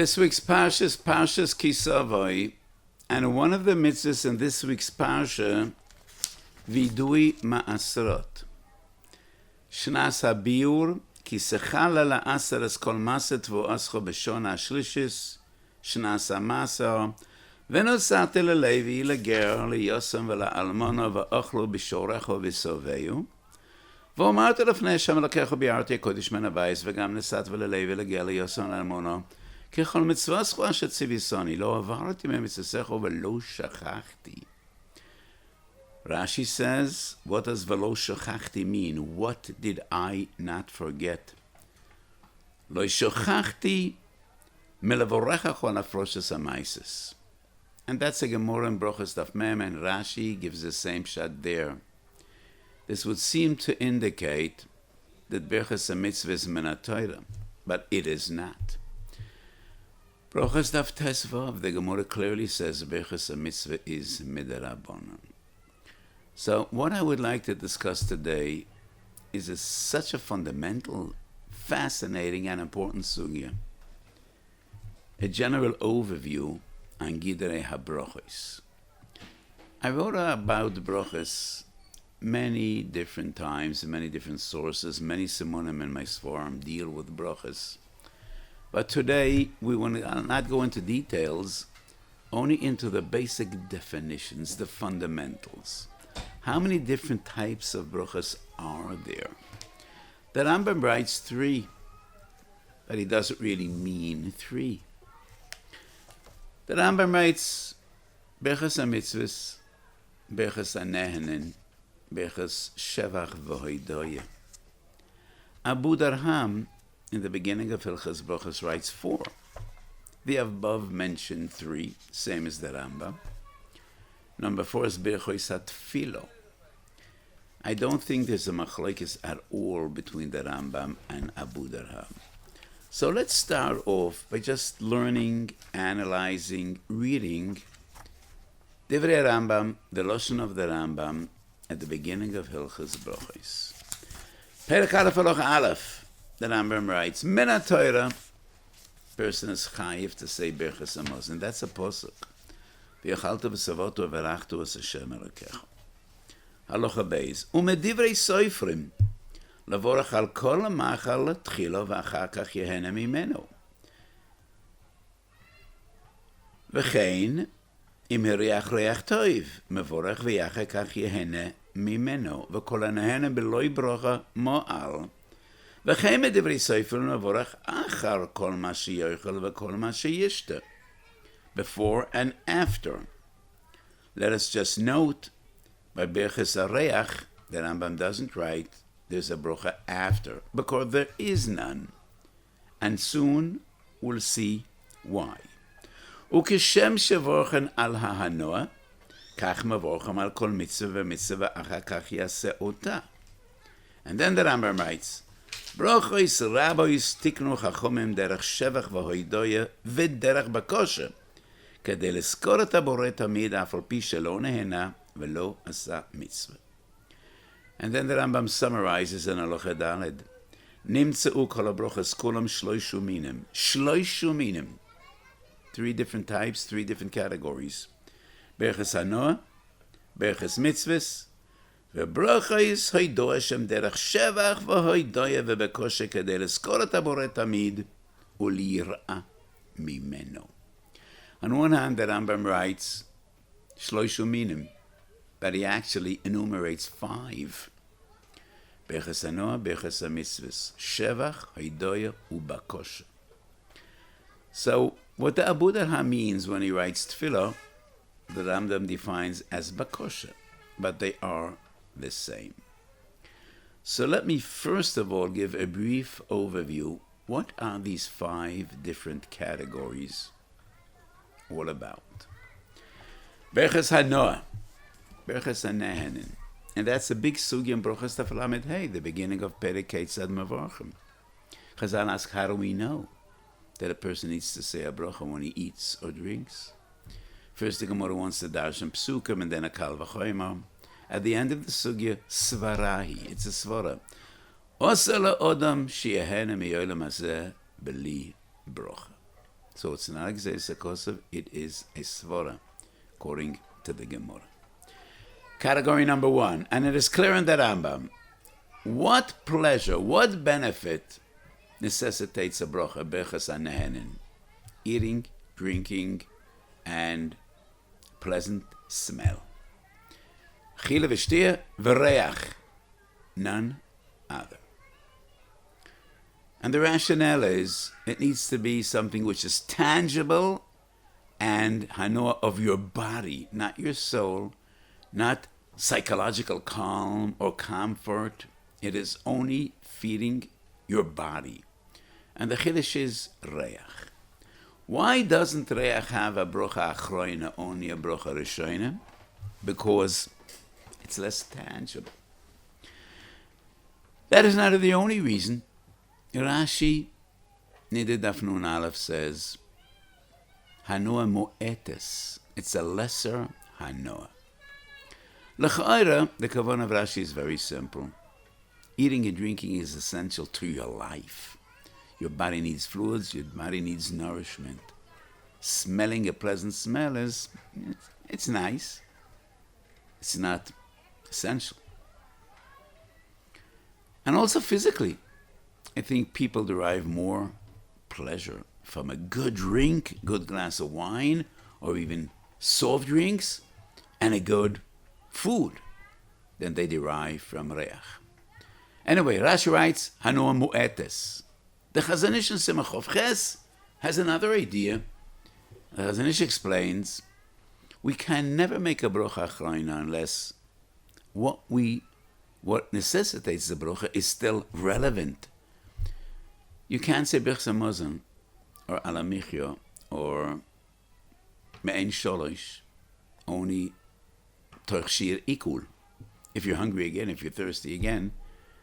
This week's parsha is Parshas Kisavai, and one of the mitzvahs in this week's parsha, Vidui Ma'asrot. Shnas HaBiur, Ki sechala la'asar es kol maset v'oscho b'shon ha'shlishis, Shnas HaMasar, ונסעת ללוי, לגר, ליוסם ולאלמונה, ואוכלו בשורךו וסובהו. ואומרת לפני שם לקחו ביארתי הקודש מן הווייס, וגם נסעת וללוי, לגר, ליוסם ולאלמונה, ככל מצווה זכויה שציוויסוני, לא עברתי ממצווסךו ולא שכחתי. Rashi says, what does ולא שכחתי mean? What did I not forget? לא שכחתי מלבורכך על הפרושס המייסס. And that's a Gemara in Brachos Daf Mem, and Rashi gives the same shot there. This would seem to indicate that Brachos a mitzvah is min haTorah, but it is not. Brachos Daf Tesvav, the Gemara clearly says Brachos a mitzvah is midrabanan. So what I would like to discuss today is such a fundamental, fascinating, and important sugya. A general overview on Gidrei HaBrachos. I wrote about Brachos many different times, many different sources, many simonim in my sforum deal with Brachos. But today we will not go into details, only into the basic definitions, the fundamentals. How many different types of Brachos are there? The Rambam writes 3, but he doesn't really mean 3. The Rambam writes, Brachos ha-mitzvahs, Brachos ha-nehenin, Brachos shevach v'hoidoye. Abu Darham, in the beginning of Hilchas Brachos, writes 4. The above mentioned 3, same as the Rambam. Number 4 is Brachos ha-tfilo. I don't think there's a machlokes at all between the Rambam and Abu Darham. So let's start off by just learning, analyzing, reading Divrei Rambam, the Lashon of the Rambam, at the beginning of Hilchas Brachos. Perek Aleph Halacha Aleph, the Rambam writes, Min haTorah, person is chayiv to say Brachos Amos, and that's a posuk. V'yachalta v'savotu v'rachtu es Hashem Elokecha. Halacha Beis, u'medivrei soifrim, לבורך על כל המאכל תחילו ואחר כך יהנה ממנו. וכן, אם הריח ריח טוב, מבורך ואחר כך יהנה ממנו, וכל הנהנה בלוי ברוכה מועל. וכן מדברי ספר מבורך אחר כל מה שיאכל וכל מה שישתה. Before and after. Let us just note, by Brachos HaReach, the Rambam doesn't write, there's a brocha after, because there is none. And soon we'll see why. וכשם שברוכן על ההנוע, כך מבורכים על כל מצווה ומצווה אחר כך יעשה אותה. And then the Rambam writes, ברוכויס רבויס תקנו חכמים דרך שבח והוידויה ודרך בקושה, כדי לזכור את הבורא תמיד אף על פי שלא נהנה ולא עשה מצווה. And then the Rambam summarizes in Halacha Daled. Nimtzeu kol habrachos kulam shloishu minim. Shloishu minim. 3 different types, 3 different categories. Brachos hanoah, Brachos mitzvahs, וברachos hoidoah shem derech shevach v'hoidoah v'bekoshe kedei lezkor et haboreh tamid u'liyirah mimeno. On one hand, the Rambam writes shloishu minim, but he actually enumerates 5. Brachos hanoah, Brachos ha-mitzvahs, shevach, hoidoah, ubakosha. So, what the Abu Darham means when he writes tefillah, the Rambam defines as bakosha, but they are the same. So let me first of all give a brief overview. What are these 5 different categories all about? Brachos hanoah, Brachos ha-nehenin. And that's a big sugi in Brachos Daf Lamed Hey, the beginning of Perek Ketzad Mevorchim. Chazal ask, how do we know that a person needs to say a bracha when he eats or drinks? First the Gemara wants to darshan psukim and then a kal v'choyma. At the end of the sugya, svarahi, it's a svara. Osa la'odam she'yehena mi'olam hazeh b'li bracha. So it's not Gzeis HaKosov, it is a Svara, according to the Gemara. Category number 1, and it is clear in the Rambam, what pleasure, what benefit necessitates a brocha, berchas hanehenin? Eating, drinking, and pleasant smell. Chile v'shtir v'reach, none other. And the rationale is, it needs to be something which is tangible and hanoah of your body, not your soul, not psychological calm or comfort. It is only feeding your body. And the chiddush is reach. Why doesn't reach have a brocha achroina, only a brocha rishoina? Because it's less tangible. That is not the only reason. Rashi, Nidid Daf Nun Aleph, says, hanoah mu'etes. It's a lesser hanoah. L'cha'ira, the kavanah of Rashi is very simple. Eating and drinking is essential to your life. Your body needs fluids, your body needs nourishment. Smelling a pleasant smell it's nice. It's not essential. And also physically, I think people derive more pleasure from a good drink, good glass of wine, or even soft drinks, and a good food than they derive from reach. Anyway, Rashi writes, hanoah mu'etes. The Chazon Ish in Simachov Ches has another idea. The Chazon Ish explains, we can never make a brocha achroina unless what necessitates the brocha is still relevant. You can't say Birchas Hamazon or Alamichyo or Me'en Sholosh only Torch Shiur Ikul. If you're hungry again, if you're thirsty again,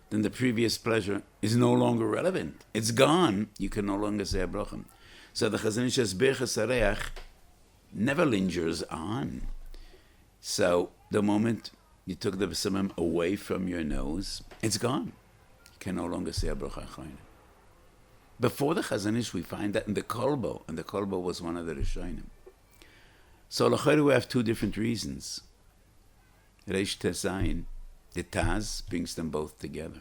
then the previous pleasure is no longer relevant. It's gone. You can no longer say a brocha. So the Chazon Ish says Birchas Hareach never lingers on. So the moment you took the besamim away from your nose, it's gone. You can no longer say a brocha achroina. Before the Chazon Ish, we find that in the Kolbo, and the Kolbo was one of the Rishonim. So l'chayru we have two different reasons. Reish Tezayin, the Taz brings them both together.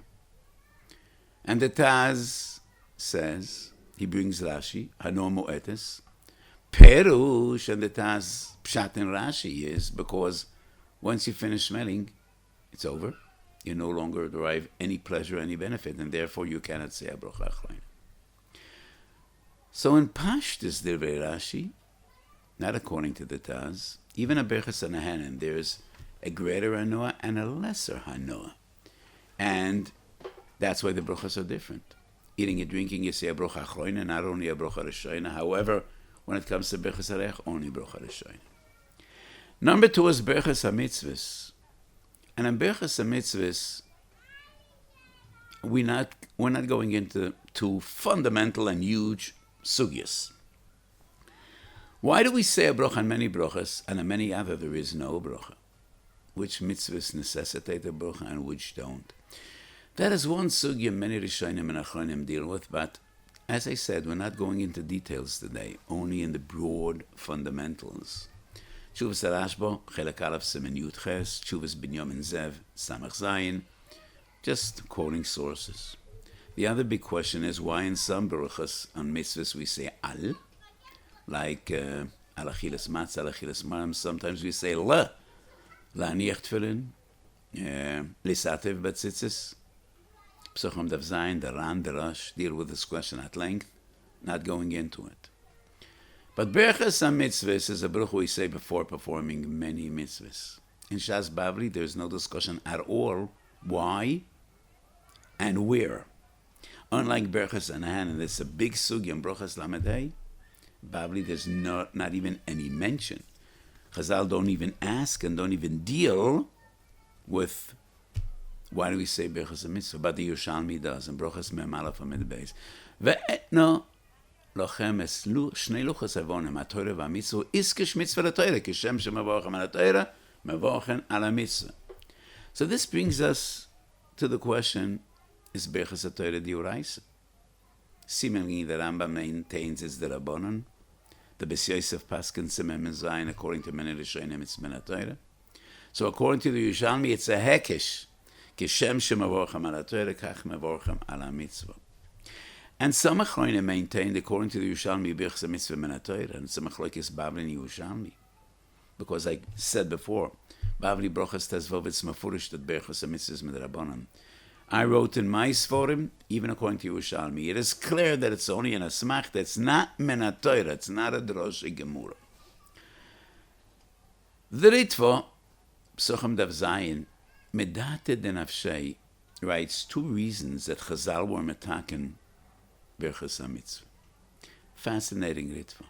And the Taz says, he brings Rashi, hanoah mu'etes. Perush, and the Taz pshat in Rashi is because once you finish smelling, it's over. You no longer derive any pleasure, any benefit, and therefore you cannot say a brocha achroina. So in Pashtus Divrei Rashi, not according to the Taz, even a Berchas Hanehenin, there's a greater hanoah and a lesser hanoah. And that's why the brochas are different. Eating and drinking, you say a brocha achroina, not only a brocha rishoina. However, when it comes to Berchas Hareach, only brocha rishoina. Number 2 is Berchas HaMitzvahs. And in Berchas HaMitzvahs, we're not going into two fundamental and huge sugyas. Why do we say a brocha on many brochas and on many other there is no brocha? Which mitzvahs necessitate a brocha and which don't? That is one sugya many Rishonim and Achronim deal with, but as I said, we're not going into details today, only in the broad fundamentals. Tshuvas Rashba, Chelek Aleph Siman Yud Ches, Tshuvas Binyamin Zev, Samach Zayin, just quoting sources. The other big question is why in some brochas on mitzvahs we say al, like al achilas matzah, al achilas maram. Sometimes we say la niach tefillin, lisatev batzitzis. Psuchim Daf Zayin, the Ran, the Rosh deal with this question at length, not going into it. But Berchas HaMitzvahs is a bracha we say before performing many mitzvahs. In Shas Bavli, there's no discussion at all why and where. Unlike Berchas Hanehenin, it's a big sugi in Brachos Lamedei. Bavli, there's not even any mention. Chazal don't even ask and don't even deal with why do we say Berchas HaMitzvah, but the Yerushalmi does, and Brachos Mem Aleph Amid Beis. Ve'etno lochem es shnei luchos avonim, ha-Torah va-mitzvah, iskish mitzvah la-Torah, kishem shemavochem al-Torah, mavochem al-mitzvah. So this brings us to the question, is Berchas HaTorah d'oraisa? Seemingly the Rambam maintains it's the Rabbanon, The Bes Yosef Paskin Simem Zayin, according to many Rishonim, it's Min HaTorah. So according to the Yerushalmi, it's a hekesh. Kishem shemavorchem ala Torah, kach mevorchem ala mitzvah. And some Achronim maintained, according to the Yerushalmi, birchas mitzvah min HaTorah, and some Achlokes Bavli Yerushalmi. Because I said before, Bavli Brachos Tezvovitz mafurish that birchas mitzvahs midrabanan. I wrote in my Sforim, even according to Yerushalmi, it is clear that it's only an asmach, that's not min HaTorah, it's not a drosha gemura. The Ritva, Psuchim Dav Zayin, Medate den Afshei, writes 2 reasons that Chazal were metaken birchas mitzvah. Fascinating Ritva.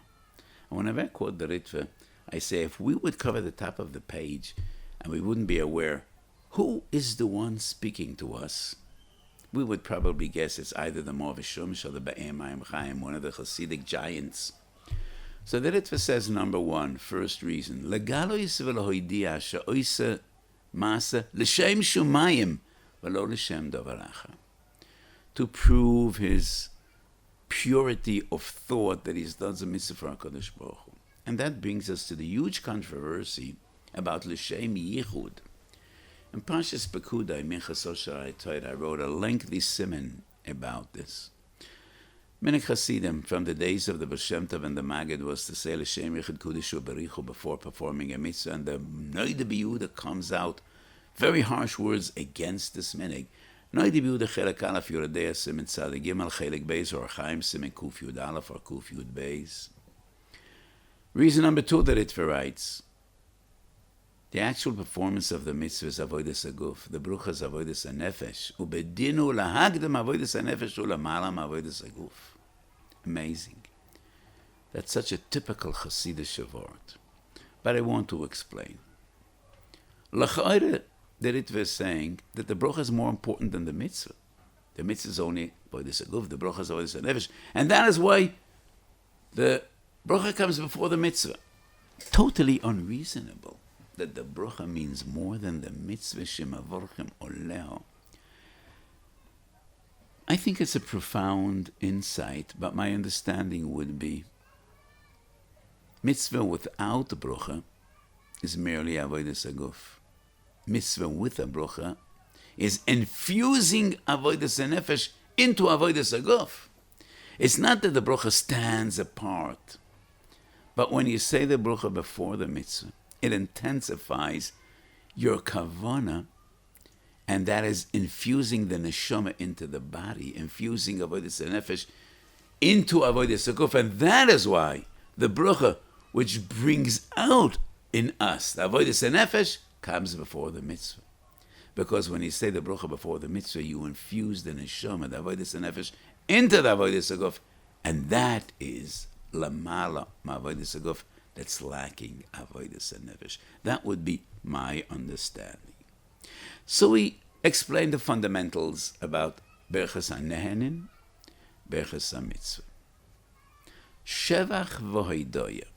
And whenever I quote the Ritva, I say if we would cover the top of the page and we wouldn't be aware who is the one speaking to us, we would probably guess it's either the Mor Shumsh or the Be'em Hayim Chaim, one of the Hasidic giants. So the Ritva says, number 1, first reason, Legalo Yisrael Hoidia Sha'oisa Masa L'Shem Shumayim V'lo L'Shem Dovaracha. To prove his purity of thought that he's done the mitzvah for HaKadosh Baruch Hu. And that brings us to the huge controversy about L'Shem Yichud. In Parshas Pekuda, Minchas Osher I wrote a lengthy siman about this. Many Hasidim from the days of the Baal Shem Tov and the Maggid was to say L'Shem Yichud Kudishu Berichu before performing a mitzvah, and the Noida B'Yehuda comes out very harsh words against this minig. Noida B'Yehuda Chelek Aleph Yoredea Siman Tzadi Gimel Chelek Beis or Chaim Siman Kuf Yud Aleph or Kuf Yud Beis. Reason number 2 that it writes, the actual performance of the mitzvah is avodas haguf, the bruchas avodas hanefesh, ubedinu lahagdam avodas hanefesh ulamalam avodas haguf. Amazing. That's such a typical Hasidic word. But I want to explain. L'chayre, the Ritva is saying that the bracha is more important than the mitzvah. The mitzvah is only avodas haguf, the bruchas avodas hanefesh, and that is why the bracha comes before the mitzvah. Totally unreasonable. That the bracha means more than the mitzvah shemavorchem oleho. I think it's a profound insight, but my understanding would be mitzvah without the bracha is merely avodas haguf. Mitzvah with a bracha is infusing avodas hanefesh into avodas haguf. It's not that the bracha stands apart, but when you say the bracha before the mitzvah, it intensifies your kavana, and that is infusing the neshama into the body, infusing avodas nefesh into avodas haguf, and that is why the bracha, which brings out in us the avodas nefesh, comes before the mitzvah. Because when you say the bracha before the mitzvah, you infuse the neshama, the avodas nefesh, into the avodas haguf, and that is lamala ma'avodas haguf. That's lacking avodas nefesh. That would be my understanding. So we explained the fundamentals about berchas hanehenin, berchas hamitzvah. Shevach v'hoidoya,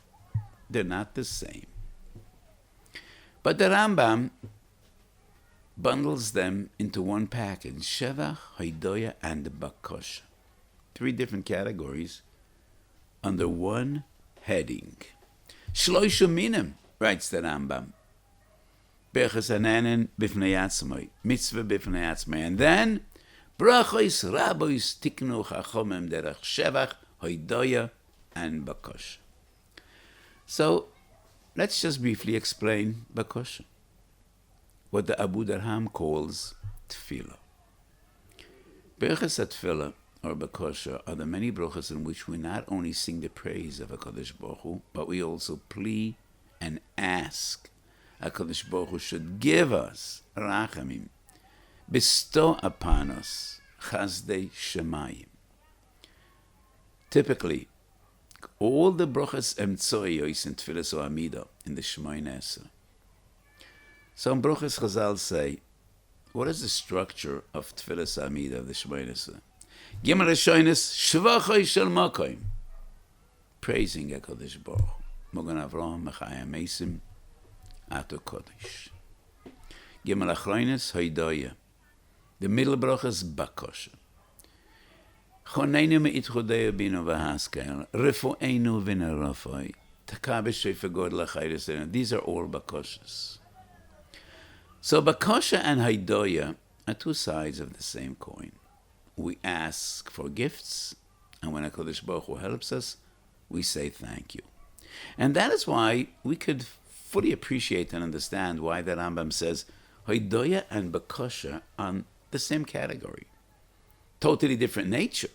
they're not the same. But the Rambam bundles them into one package: Shevach, hoidoya, and bakosha. 3 different categories under one heading. Shloisha minim, writes the Rambam. Berchas hanehenin b'fnei atzmai, mitzvah b'fnei atzmai, and then brachos rabois tiknu chachomim derech shevach, hoidoya, and bakosha. So let's just briefly explain bakosha, what the Abu Darham calls tefillah. Berchas tefillah or bakosha are the many brachas in which we not only sing the praise of HaKadosh Baruch Hu, but we also plea and ask HaKadosh Baruch Hu should give us rachamim, bestow upon us chazdei shemayim. Typically, all the brachas emtzoyos in Tfilas or Amida in the Shemoneh Esrei. Some brachas Chazal say, what is the structure of Tfilas Amida of the Shemoneh Esrei? Gimel Rishonis Shvachoi Shel Makoim, praising HaKadosh Baruch Hu. Mogan Avraham Mechayim Meisim Ato Kodesh. Gimel Achronis Hoidoya. The middle brachas Bakosha. Chonenu me'itchodeu binu v'haskel, refo'enu v'nerofoi, takabesh shefagod l'chayrasenu. These are all bakoshas. So bakosha and haidoya are two sides of the same coin. We ask for gifts, and when HaKadosh Baruch Hu helps us, we say thank you. And that is why we could fully appreciate and understand why the Rambam says haidoya and bakosha are the same category. Totally different nature.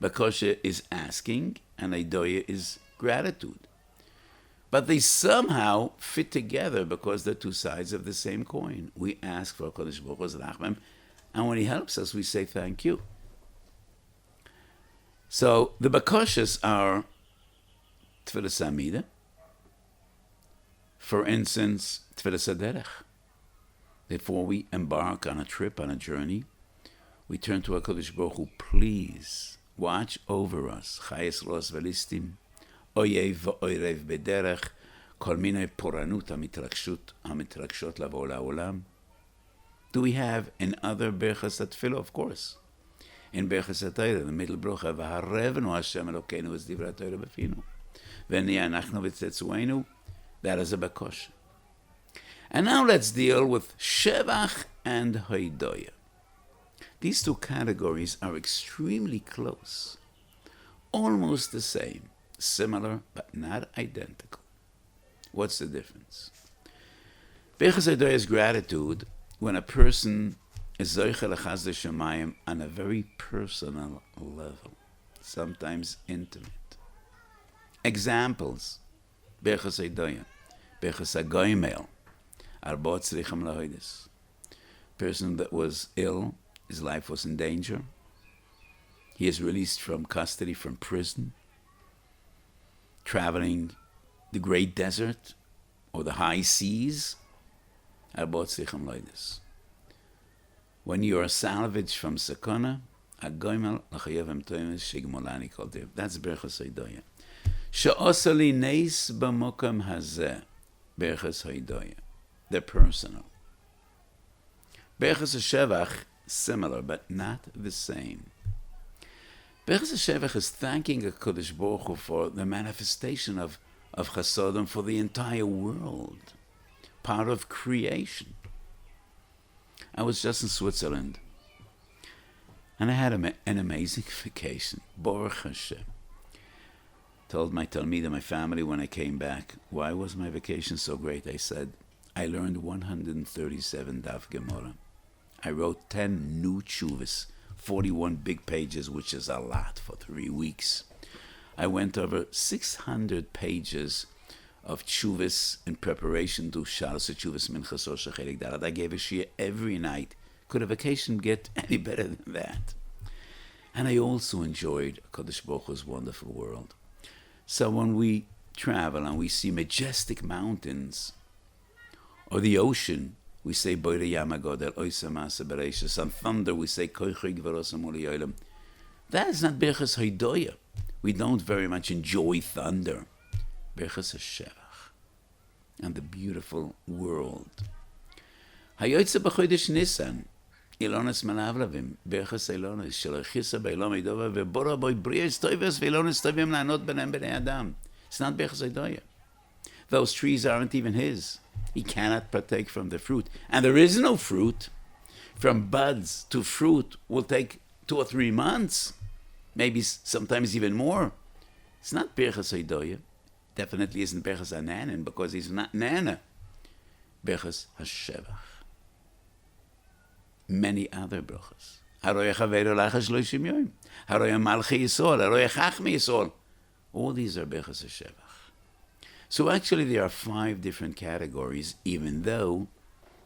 Bakosha is asking, and haidoya is gratitude. But they somehow fit together because they're two sides of the same coin. We ask for HaKadosh Baruch Hu's rachmim, and when he helps us, we say thank you. So the bakoshas are Tfilas Amida. For instance, Tfilas Haderech. Before we embark on a trip, on a journey, we turn to HaKadosh Baruch Hu, please watch over us. Chayes Ros Velistim. Oyev v'oirev bederech, kol minei poranut hamitragshot lavo la'olam. Do we have in other Berachos HaTfilah? Of course. In Berachos HaTorah, the middle bracha, v'harevnu Hashem Elokeinu es divrei Torah b'finu, v'ni anachnu v'tzetzuenu, that is a bakosha. And now let's deal with Shevach and Haidoya. These two categories are extremely close, almost the same. Similar, but not identical. What's the difference? Berachos Haidoya is gratitude when a person is zoiche l'chasdei shamayim on a very personal level, sometimes intimate. Examples: Berachos Haidoya, Berachos HaGoimel, Arba tzrichim lahodos. Person that was ill, his life was in danger. He is released from custody, from prison, traveling the great desert or the high seas. When you are salvaged from sakana, that's Berachos Haidoya. She'osali neis b'mokam hazeh, Berachos Haidoya. They're personal. Berachos Shevach, similar but not the same. Berachos Shevach is thanking HaKadosh Baruch Hu for the manifestation of Chasodim for the entire world, part of creation. I was just in Switzerland, and I had an amazing vacation. Baruch Hashem. Told my Talmid and my family when I came back, why was my vacation so great? I said, I learned 137 Daf Gemara. I wrote 10 new tshuvas, 41 big pages, which is a lot for 3 weeks. I went over 600 pages of tshuvas in preparation to Shalos Tshuvas Minchas Rosh Chelik Daled. I gave a shiur every night. Could a vacation get any better than that? And I also enjoyed HaKadosh Baruch Hu's wonderful world. So when we travel and we see majestic mountains or the ocean, we say Boire Yamagodel Oisa Masa Bereshis. On thunder we say Koichig V'Rosam Uliyolim. That is not Berachos Haidoya. We don't very much enjoy thunder. Berachos Shevach and the beautiful world. Hayotze b'chodesh Nisan, Ilonas Malavlavim, Berachos Ilonas, Shelachisa Beilom Idova, Vebora Boy Brias Toivas, Vilonas Tovim Lanot Benem Bnei Adam. It's not Berachos Haidoya. Those trees aren't even his. He cannot partake from the fruit. And there is no fruit. From buds to fruit will take 2 or 3 months, maybe sometimes even more. It's not Berachos Haidoya. Definitely isn't Berachos HaNanan because he's not Nana. Berachos HaShevach. Many other brachos. Haroya Chaveiro Lachas Shloshim Yoim. Haroya Malchi Yisol. Haroya Chachmi Yisol. All these are Berachos HaShevach. So actually there are 5 different categories, even though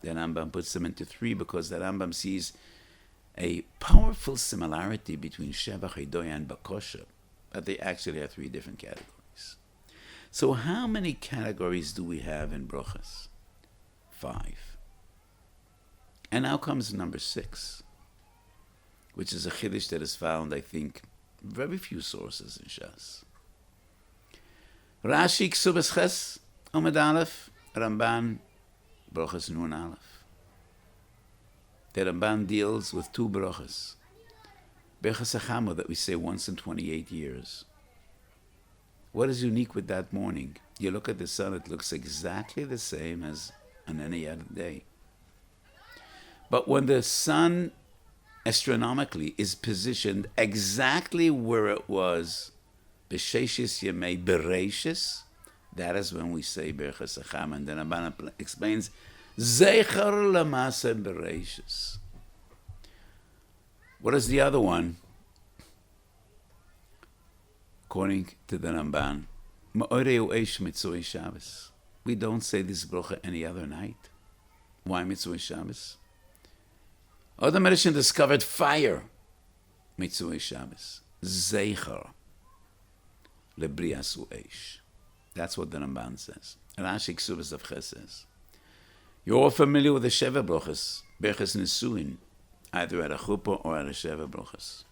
the Rambam puts them into 3 because the Rambam sees a powerful similarity between Shevach, Haidoya, and Bakosha, but they actually are 3 different categories. So how many categories do we have in Brachos? 5. And now comes number 6, which is a chiddush that is found, I think, very few sources in Shas. Rashi Ksubas Ches Omed Aleph, Ramban Brachos Nun Aleph. The Ramban deals with 2 brachos. Berachas Hachama that we say once in 28 years. What is unique with that morning? You look at the sun, it looks exactly the same as on any other day. But when the sun astronomically is positioned exactly where it was B'Sheshis Yemei Bereishis, that is when we say Berachas Hachama. And then Ramban explains, Zeicher L'Maaseh Bereishis. What is the other one? According to the Ramban, Ma'oreu Eish Mitzvah Shabbos. We don't say this bracha any other night. Why Mitzvah Shabbos? Other medicine discovered fire. Mitzvah Shabbos. Zeicher Lebriasu Eish. That's what the Ramban says. Rashi Ksubas of Ches says. You're all familiar with the Sheva Brachos, Berachas Nesuin, either at a chuppah or at a Sheva Brachos.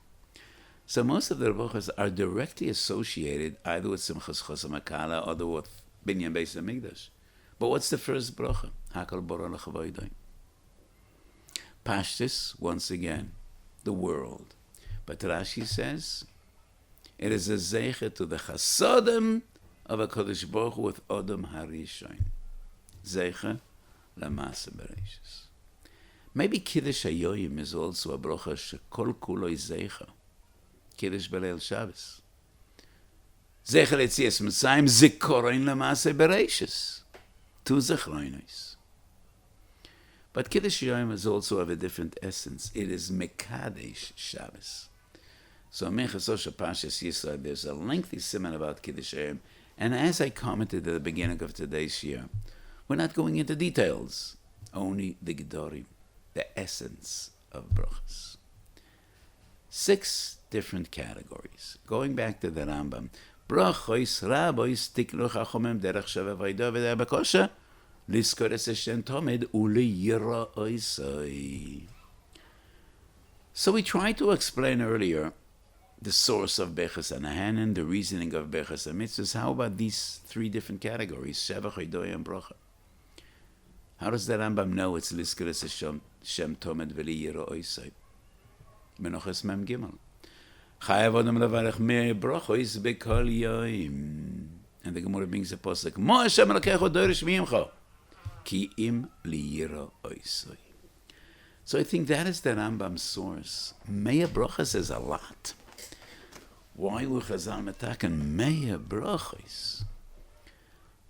So most of the brachos are directly associated either with Simchas Chosam Hakala or with Binyan Beis Hamikdash. But what's the first bracha? Hakol Borah L'Chavoidoi. Pashtus, once again, the world. But Rashi says, it is a zeicha to the chasodim of a Kodesh Baruch Hu with Odom Harishon. Zeicha L'Maaseh Bereishis. Maybe Kiddush Hayoyim is also a bracha shekol kulo is zeicha. Kiddush B'Leil Shabbos. Zecher Yetzias Mitzrayim Zikoron L'Maaseh Bereishis. Two zechroinos. But Kiddush Yom is also of a different essence. It is Mekadesh Shabbos. So Minchas Osha Pashas Yisrael, there's a lengthy siman about Kiddush Yom. And as I commented at the beginning of today's year, we're not going into details. Only the Gedorim, the essence of brachos. 6 different categories. Going back to the Rambam, Brachos Rabois Tiknu Chachomim Derech Sheva Vayda V'Der Bakosha Liskor Es Hashem Tomed U'Liyira Oisai. So we tried to explain earlier the source of Berachas Hanahanan, the reasoning of Berachas HaMitzvahs. How about these 3 different categories, Sheva, Chodoy, and Bracha? How does the Rambam know it's Liskor Es Hashem Tomed V'Liyira Oisai? Menachos Mem Gimel. Chayav Adam Levarech Me Brachos B'Kol Yoim. And the Gemara brings a posuk, Mo Hashem Elokecho Dorish Mimcha Ki Im Liyira Oisai. So I think that is the Rambam's source. Meya Brachos is a lot. Why would Chazal metaken Meya Brachos?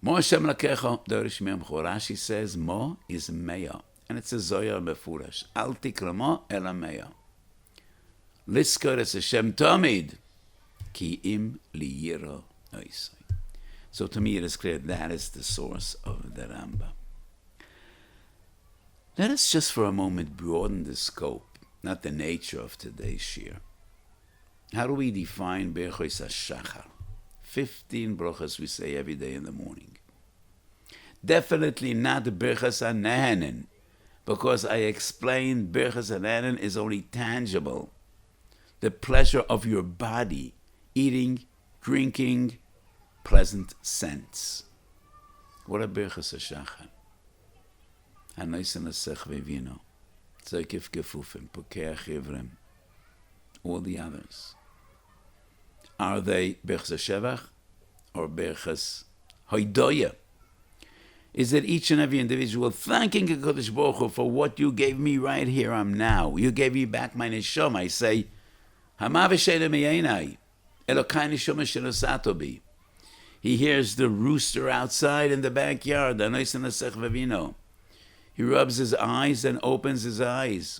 Mo Hashem Elokecho Dorish Mimcha. Rashi says Mo is Meya. And it's a Zohar Mefurash. Al Tikra Mo Ela Meya. Liskor Es Hashem Tamid Ki Im Liyira Oisai. So to me it is clear that is the source of the Rambam. Let us just for a moment broaden the scope, not the nature of today's shiur. How do we define Berachos HaShachar? 15 brachos we say every day in the morning. Definitely not Berachos HaNehanan, because I explained Berachos HaNehanan is only tangible. The pleasure of your body, eating, drinking, pleasant scents. What a Berachos HaShachar. Hanoisen Asech Vevino, Tzokif Gefufim, Pokeach Ivrem, all the others. Are they Berachos HaShevach or Berachos Hoidoya? Is that each and every individual thanking HaKadosh Baruch Hu for what you gave me right here, I'm now. You gave me back my neshama. I say, Hama v'sheile meyenai, Elokai neshama shenosato bi. He hears the rooster outside in the backyard, Hanoisen Asech Vevino. He rubs his eyes and opens his eyes.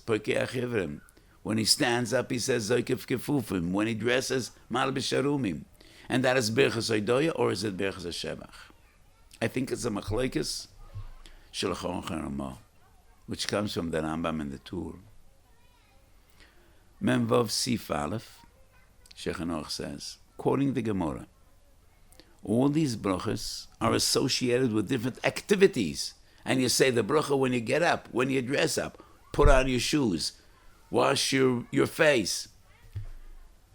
When he stands up, he says Zoykef Kefufim. When he dresses, Malbish Sharumim. And that is Berachos Hoidoya, or is it Berachos HaShevach? I think it's a machlokes Shulchan Aruch, which comes from the Rambam and the Tur. Memvav Sif Aleph, Shulchan Aruch says, quoting the Gemara, all these brachos are associated with different activities. And you say the bracha when you get up, when you dress up, put on your shoes, wash your face.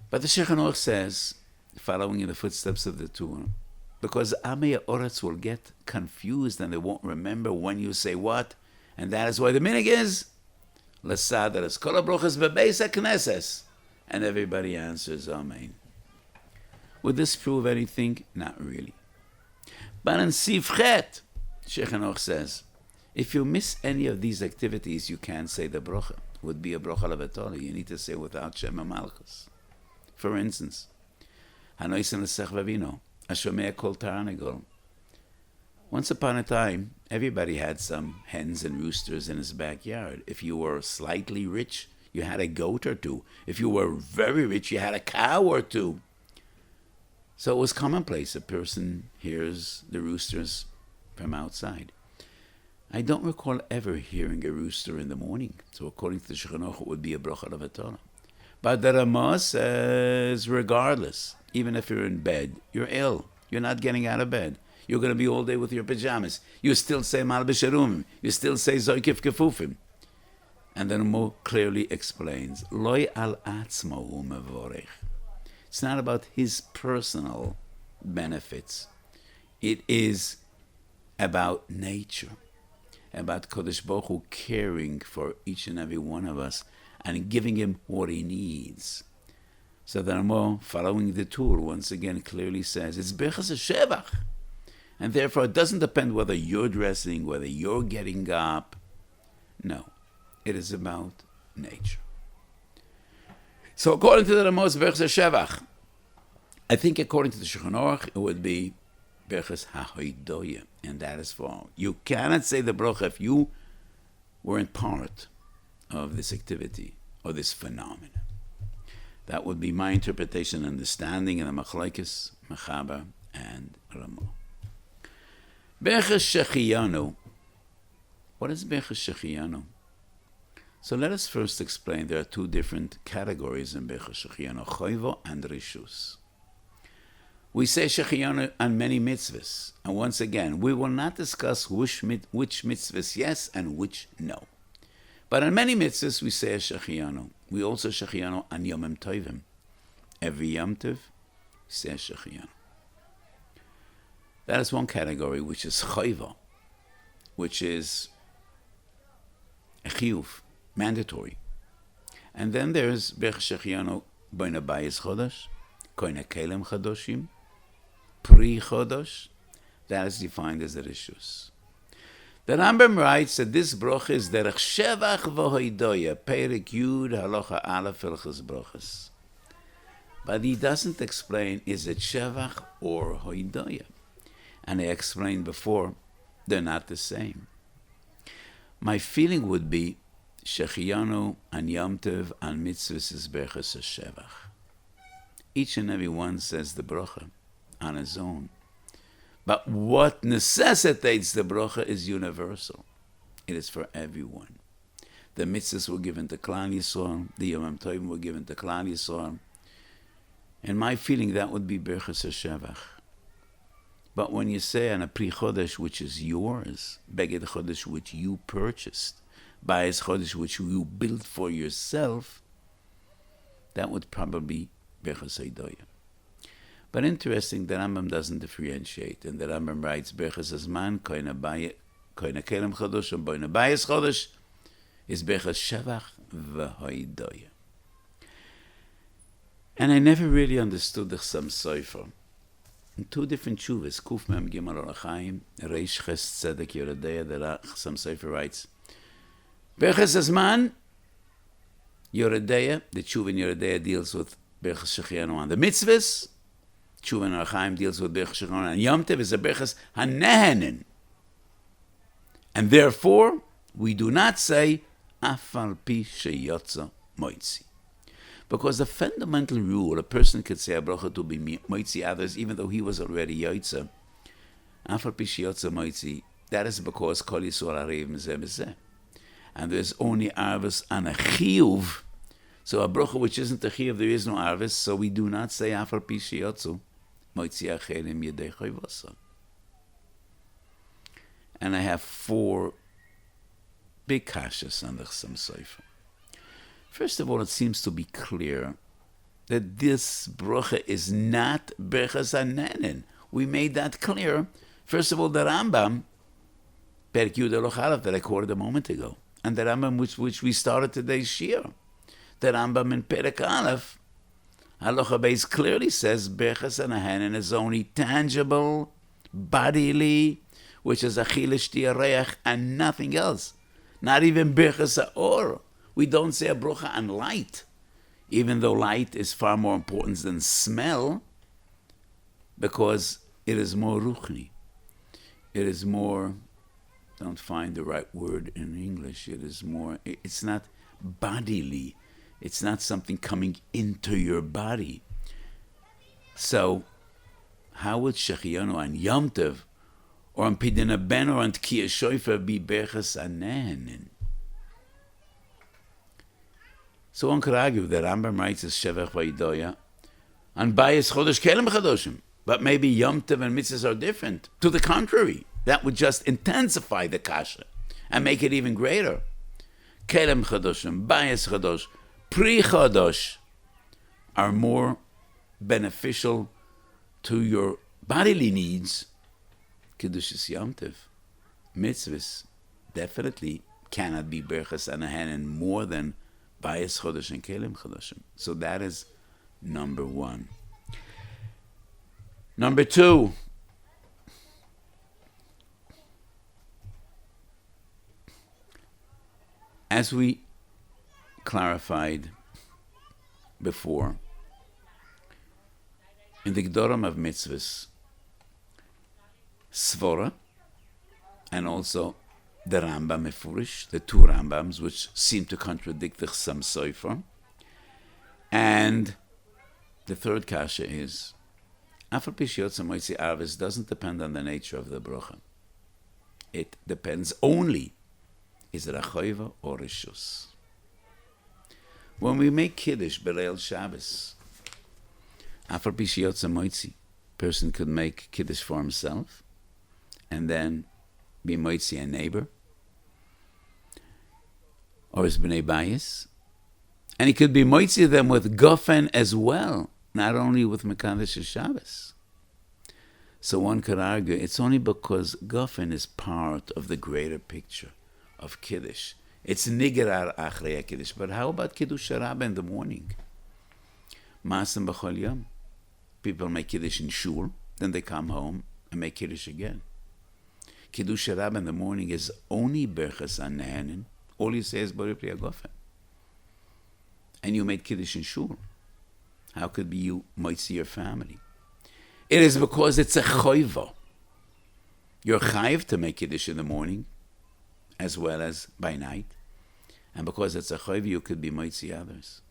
But the Shulchan Aruch says, following in the footsteps of the Torah, because Amei Oretz will get confused and they won't remember when you say what, and that is why the minhag is, L'sadar es kol brachos bebeis hakneses, And everybody answers Amen. Would this prove anything? Not really. But in Sivchet, Sheikh Hanoch says, if you miss any of these activities, you can't say the bracha. It would be a bracha levatoli. You need to say without Shema Malchus. For instance, Hanoisen l'sech vavino, Ashomea kol taranegol. Once upon a time, everybody had some hens and roosters in his backyard. If you were slightly rich, you had a goat or two. If you were very rich, you had a cow or two. So it was commonplace. A person hears the roosters from outside. I don't recall ever hearing a rooster in the morning. So according to the Shulchan, it would be a bracha levatala. But the Ramah says, regardless, even if you're in bed, you're ill, you're not getting out of bed, you're going to be all day with your pajamas, you still say Mal B'Sharumim, you still say Zoykif Kefufim. And the Ramah clearly explains, Loi al atzmo hu mevorech. It's not about his personal benefits. It is about nature, about Kodesh Baruch Hu caring for each and every one of us and giving him what he needs. So the Ramah, following the tour, once again clearly says, it's Brachos Shevach. And therefore it doesn't depend whether you're dressing, whether you're getting up. No, it is about nature. So according to the Ramah, it's Brachos Shevach. I think according to the Shulchan Aruch, it would be Brachos HaHoidoya, and that is for you cannot say the bracha if you weren't part of this activity or this phenomenon. That would be my interpretation and understanding in the Machlokes, Mechaber, and Ramah. Brachos Shechiyanu. What is Brachos Shechiyanu? So let us first explain there are two different categories in Brachos Shechiyanu, Choivo and Rishus. We say Shechiyanu on many mitzvahs. And once again, we will not discuss which mitzvahs yes and which no. But on many mitzvahs, we say Shechiyanu. We also Shechiyanu on Yomim Tovim. Every Yom Tov, we say Shechiyanu. That is one category, which is Choiva, which is a chiyuv, mandatory. And then there's Brachos Shechiyanu, Boina Bayis Chodesh, Koine Kelem Chadoshim, Pri Chodosh, that is defined as the Rishus. The Rambam writes that this bracha is Derech Shevach V'Hoidoya, Perek Yud Halacha Aleph Hilchos Brachos. But he doesn't explain, is it Shevach or Hoidoya? And I explained before, they're not the same. My feeling would be, Shechiyanu and Yom Tov and mitzvahs is Brachos Shevach. Each and every one says the bracha on his own. But what necessitates the bracha is universal. It is for everyone. The mitzvahs were given to Klal Yisrael. The Yom Tovim were given to Klal Yisrael. And my feeling, that would be Brachos Shevach. But when you say on a Pri Chodesh, which is yours, Beged Chodesh, which you purchased, Bayis Chodesh, which you built for yourself, that would probably be Brachos Hoidoya. But interesting, the Rambam doesn't differentiate. And the Rambam writes, Brachos Azman, Koine Kelem Chodesh, and Boine Bayis Chodesh, is Brachos Shevach V'Hoidoya. And I never really understood the Chassam Sofer. In two different shuvas, Kuf Mem Gimel Orachaim, Reish Ches Tzedek Yoredeya, the Chassam Sofer writes, Brachos Azman, Yoredeya, the Tshuva in Yoredeya deals with Brachos Shechiyanu on the mitzvahs. Tshuva in Orachaim deals with Brachos Shechiyanu on Yom Tov, is a Brachos HaNehenin. And therefore, we do not say, Afal Pi Sheyotza Moitzi. Because the fundamental rule, a person could say a bracha to be moitzi others, even though he was already yotza. Afal pi sheyotza moitzi, that is because kol yisrael arev mezeh mezeh. And there's only arvus on a chiyuv. So a bracha which isn't a chiyuv, there is no arvus, so we do not say afal pi sheyotzu moitzi acherim yedei choyvosa. And I have four big kashas on the Chassam Sofer. First of all, it seems to be clear that this bracha is not Brachos HaNehenin. We made that clear. First of all, the Rambam, Perek Yud Halacha Aleph, that I quoted a moment ago, and the Rambam which we started today's Shiur. The Rambam in Perek Aleph Halacha Beis clearly says Brachos and a Hanan is only tangible, bodily, which is achilish tiareach and nothing else. Not even Brachos or. We don't say a bracha on light, even though light is far more important than smell, because it is more ruchni. It is more, don't find the right word in English, it's not bodily. It's not something coming into your body. So, how would Shechianu on Yom Tov, or on Pidyon Ben, or on Tkiyah Shofar be Brachos Anen? So one could argue that Rambam writes as Shevach Vaydoya, and Bayis Chodesh Kelem Chadoshim. But maybe Yom Tov and mitzvahs are different. To the contrary, that would just intensify the kasha and make it even greater. Kelem Chadoshim, Bayis Chadosh, Pri Chadosh are more beneficial to your bodily needs. Kedushas Yom Tov, mitzvahs definitely cannot be Brachos and a Hanan more than Bayis Chodesh and Kelem Chadoshim. So that is number one. Number two, as we clarified before, in the Gdorim of mitzvahs, Svora, and also the Rambam Mefurish, the two Rambams, which seem to contradict the Chassam Sofer. And the third kasha is, Afal Pi Sheyotze Moitzi Arvis doesn't depend on the nature of the bracha. It depends only, is it a choiva or a shus? When we make Kiddush B'Leil Shabbos, Afal Pi Sheyotze Moitzi, person could make Kiddush for himself, and then be Moitzi a neighbor, or his B'nai Bayis, and he could be Moitzi them with Gofen as well, not only with Mekadosh Shabbos. So one could argue it's only because Gofen is part of the greater picture of Kiddush. It's Nigerar Achrei Kiddush. But how about Kiddush Rabbah in the morning? Maasem B'chol Yom. People make Kiddush in Shul, then they come home and make Kiddush again. Kiddush Rabbah in the morning is only Brachos Anen. All you say is Borei Pri Gofen. And you made Kiddush in Shul. How could you moitzi your family? It is because it's a choiva. You're chayiv to make Kiddush in the morning, as well as by night. And because it's a choiva, you could be moitzi others.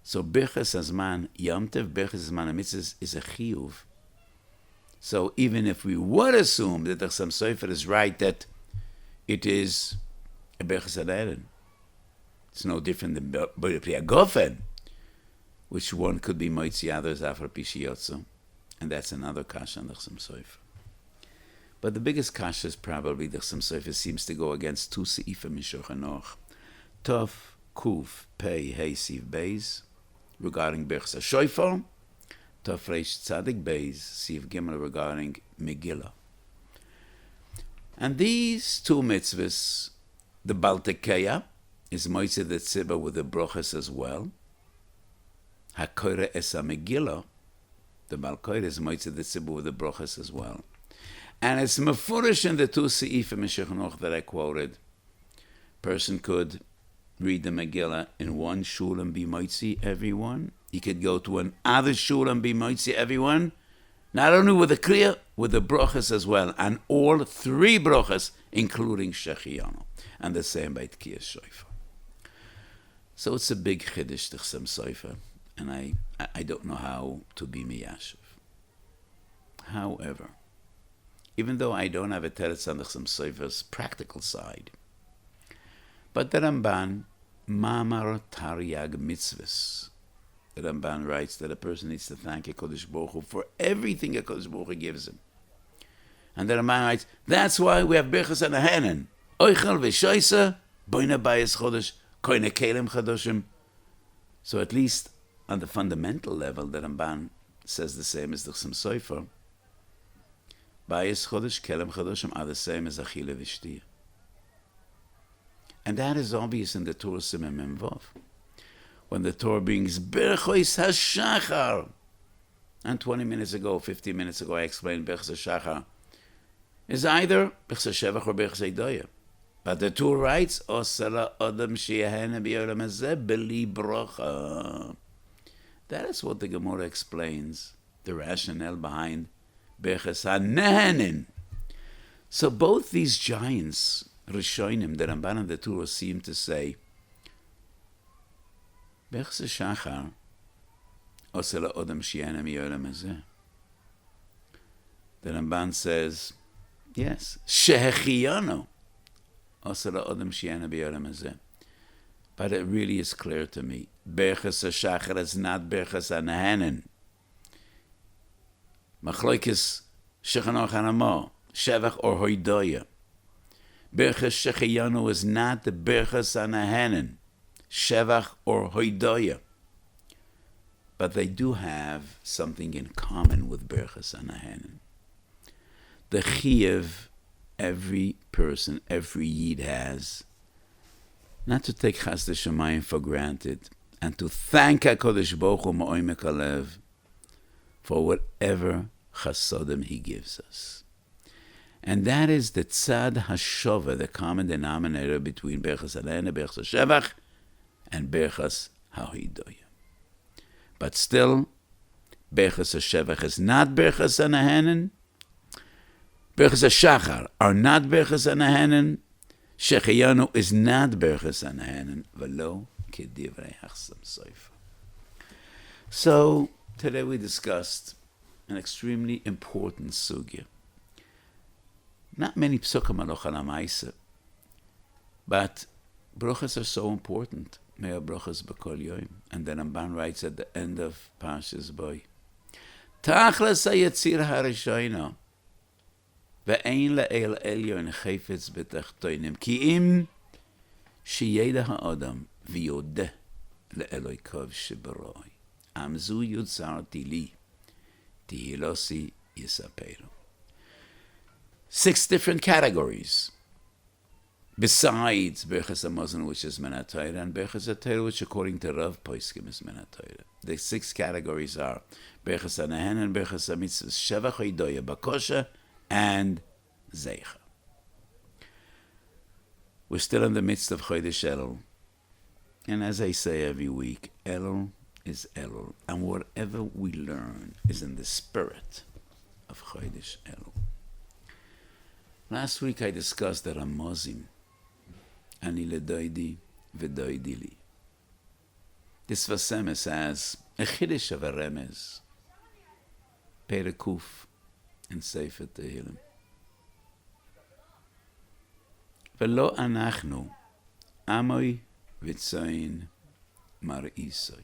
So Brachos Hazman Yom Tov, Brachos Hazman HaMitzvahs is a chiyuv. So even if we would assume that the Chassam Sofer is right, that it is a Brachos Aden, it's no different than Borei Pri Gofen, which one could be moitzi others after Pi Sheyotze, and that's another kasha on the Chassam Sofer. But the biggest kasha is probably the Chassam Sofer seems to go against two seifim in Shulchan Aruch, Tov Kuf Pei Hey Siv Beis regarding Brachos HaShofar, Tov Reish Tzadik Beis Siv Gimel regarding Megillah. And these two mitzvahs, the Baltekeya is moitzi the tzibah with the brachos as well. HaKoire Esa Megillah, the Balkoire is moitzi the tzibah with the brachos as well. And it's mefurish in the two seifim in Shulchan Aruch that I quoted. Person could read the Megillah in one shul and be moitzi everyone. He could go to another shul and be moitzi everyone. Not only with the kriya, with the brachos as well. And all three brachos, including Shechianu. And the same by Tkiyah Shofar. So it's a big chiddush to Chassam Sofer. And I don't know how to be miyashiv. However, even though I don't have a teretz on the Chassam Sofer's practical side, but the Ramban, Mamar Taryag Mitzvahs, the Ramban writes that a person needs to thank HaKadosh Baruch Hu for everything HaKadosh Baruch Hu gives him. And the Ramban writes, that's why we have Brachos and Hanan. Oichel v'shoisa, boina bayis chodesh, koine kelem chadoshim. So at least on the fundamental level, the Ramban says the same as the Chassam Sofer. Bayis chodesh, kelem chadoshim are the same as achile v'shtiyah. And that is obvious in the Torah Simon Memvav. when the Torah brings Brachos HaShachar. And 20 minutes ago, 15 minutes ago, I explained Brachos HaShachar is either Brachos HaShevach or Brachos HaHidoya. But the Torah writes, Osela Adam Sheyehene B'Yolam Hazeh B'li Bracha. That is what the Gemara explains, the rationale behind Brachos HaNehenin. So both these giants, Rishonim, the Ramban and the Torah, seem to say, Brachos HaShachar, Osela Adam Sheyehene B'Yolam Hazeh. The Ramban says, yes, Shehechiyano. But it really is clear to me. Brachos HaShachar is not Brachos HaNehenin. Machlokes Shechanor Chanamo, Shevach or Hoidoya. Brachos Shechiyanu is not the Brachos HaNehenin, Shevach or Hoidoya. But they do have something in common with Brachos HaNehenin. The Chiyuv every person, every Yid has, not to take Chas Shemayim for granted, and to thank HaKadosh Baruch Hu Ma'omek Halev for whatever chasodim He gives us. And that is the Tzad HaShova, the common denominator between Brachos HaNehenin, Brachos HaShevach, and Brachos HaHidoya. But still, Brachos HaShevach is not Brachos HaNehenin, Brachos HaShachar are not Brachos HaNehenin. Shechiyanu is not Brachos HaNehenin. V'lo k'divrei Hachsam Sofer. So, today we discussed an extremely important sugya. Not many psukim halacha l'maaseh, but brachos are so important. Mea brachos b'kol yom. And then Ramban writes at the end of Parshas Bo, Tachlas hayetzir harishayna, ואין לאל עליון חפץ בתחתונים, כי אם שידע האדם ויודע לאלוהיו שברוי, עמזו יוצרתי לי, תהילוסי יספרו. 6 different categories, besides Brachos HaMazon, which is Menat Torah, and Brachos HaTorah, which according to Rav Poskim is Menat Torah. The 6 categories are Brachos HaNehenin, Brachos HaMitzvah, Shevach HaHidoya, Bakosha, and Zeicha. We're still in the midst of Chodesh Elul. And as I say every week, Elul is Elul. And whatever we learn is in the spirit of Chodesh Elul. Last week I discussed the Ramozim. Ani ledoidi v'doidi li. This Vasemes has a Chiddush of a Remez. Perekuf. in Sefer Tehillim. V'lo anachnu amoi v'tzayin mar'isoi.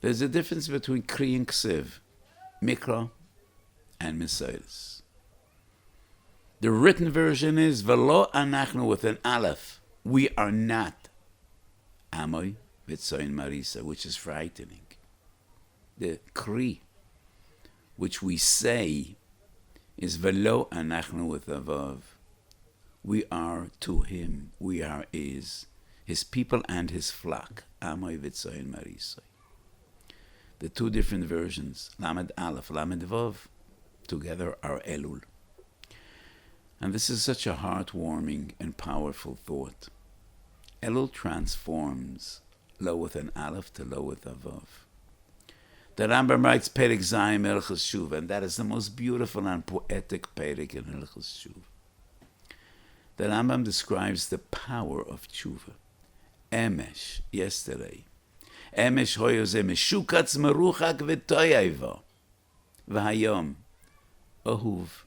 There's a difference between Kri and Ksiv, Mikra and Mesiris. The written version is V'lo anachnu with an aleph. We are not Amoi v'tzayin mar'isoi, which is frightening. The Kri, which we say, is V'lo anachnu with a vav. We are to him, we are his people and his flock. Amoi v'tzayin mar'isoi. The two different versions, Lamed Aleph, Lamed Vav, together are Elul. And this is such a heartwarming and powerful thought. Elul transforms Lo with an Aleph to Lo with a Vav. The Rambam writes Perek Zayim Hilchos Shuv, and that is the most beautiful and poetic Perek in Hilchos Shuv. The Rambam describes the power of Tshuva. Emesh, yesterday. Emesh hoyo ze meshukatz meruchak v'toyeva. V'hayom, ohuv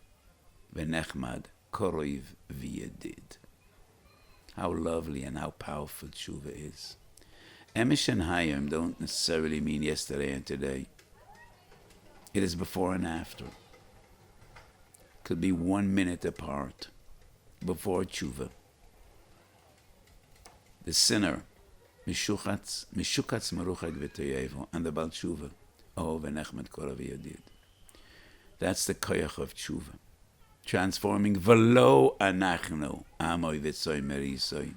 v'nechmad koroiv v'yedid. How lovely and how powerful tshuva is. Emesh and Hayom don't necessarily mean yesterday and today. It is before and after. Could be 1 minute apart. Before tshuva. The sinner, Meshukatz meruchak v'toyevo, and the Baal Tshuva, oh v'nechmed koroiv v'yedid. That's the koyach of tshuva, transforming v'lo anachnu amoi v'tzoy merisoi.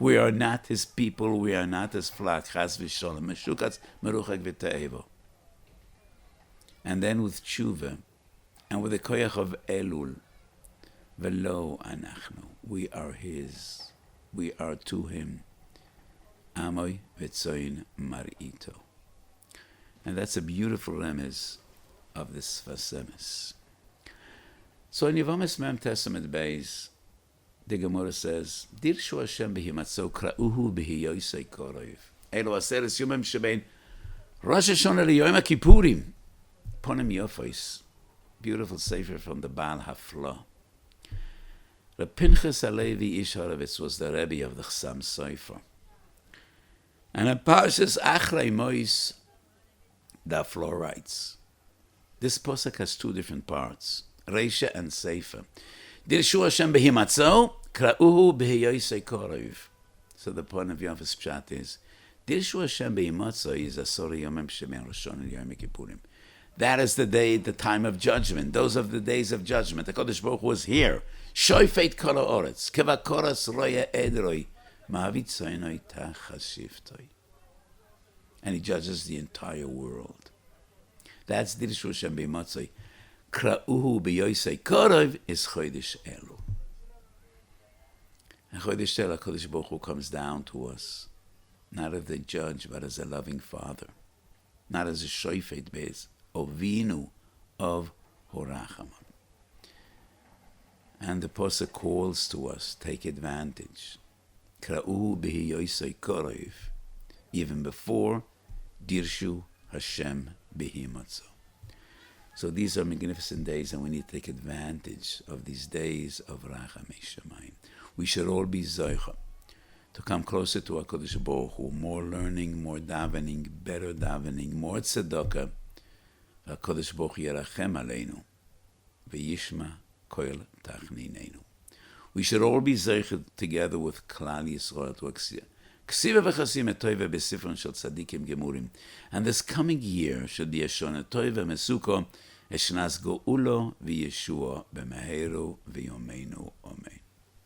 We are not his people. We are not his flock. Chas v'sholem. Meshukatz meruchak v'te'evo. And then with tshuva, and with the koyach of Elul, velo anachnu. We are his. We are to him. Amoy v'tzoyin mar'ito. And that's a beautiful remez of this Vasemis. So in Yevamis Mem Testament Beis, the Gemara says, Dirshu Hashem b'himatzo kra'uhu b'hiyoisei koroiv. Elo aseres yomim shebein Rosh Hashanah li'yom HaKippurim. Ponim Yofos. Beautiful sefer from the Baal Hafla. Reb Pinchas Halevi Ish Horovitz was the Rebbe of the Chassam Sofer. And in Parshas Achrei Mois, the Hafla writes, this posuk has two different parts, Reisha and Sefer. Dirshu Hashem b'himatzo, kra'uhu b'hiyoisei korov. So the point of Yofos Pshat is, Dirshu Hashem b'himatzo is asori yomim shemen Roshon Yom Kippurim. That is the day, the time of judgment. Those are the days of judgment. The Kodesh Baruch Hu was here. Shoifet kol ha'oretz, kevakoras roya edroi, ma'avit soinoi tachashivtoi. And he judges the entire world. That's Dirshu Hashem b'himatzo. Kra'uhu b'yoisei korov is Chodesh Elu. And Chodesh Elu, Kodesh Baruch Hu comes down to us, not as a judge, but as a loving father, not as a shoifet bez, ovinu of horachamon. And the posuk calls to us, take advantage. Kra'uhu b'yoisei korov, even before Dirshu Hashem b'himatzo. So these are magnificent days, and we need to take advantage of these days of Rachamei Shamayim. We should all be zoicha to come closer to HaKadosh Baruch Hu, more learning, more davening, better davening, more tzedakah. HaKadosh Baruch Hu yerachem aleinu, v'yishma koil tachnineinu. We should all be zoicha together with Klal Yisrael to Ksiva v'chasim etoiva b'sifron shel tzadikim gemurim. And this coming year should be a shona toiva mesuko, eshnas go'ulo v'yeshua b'meheru v'yomeinu omein.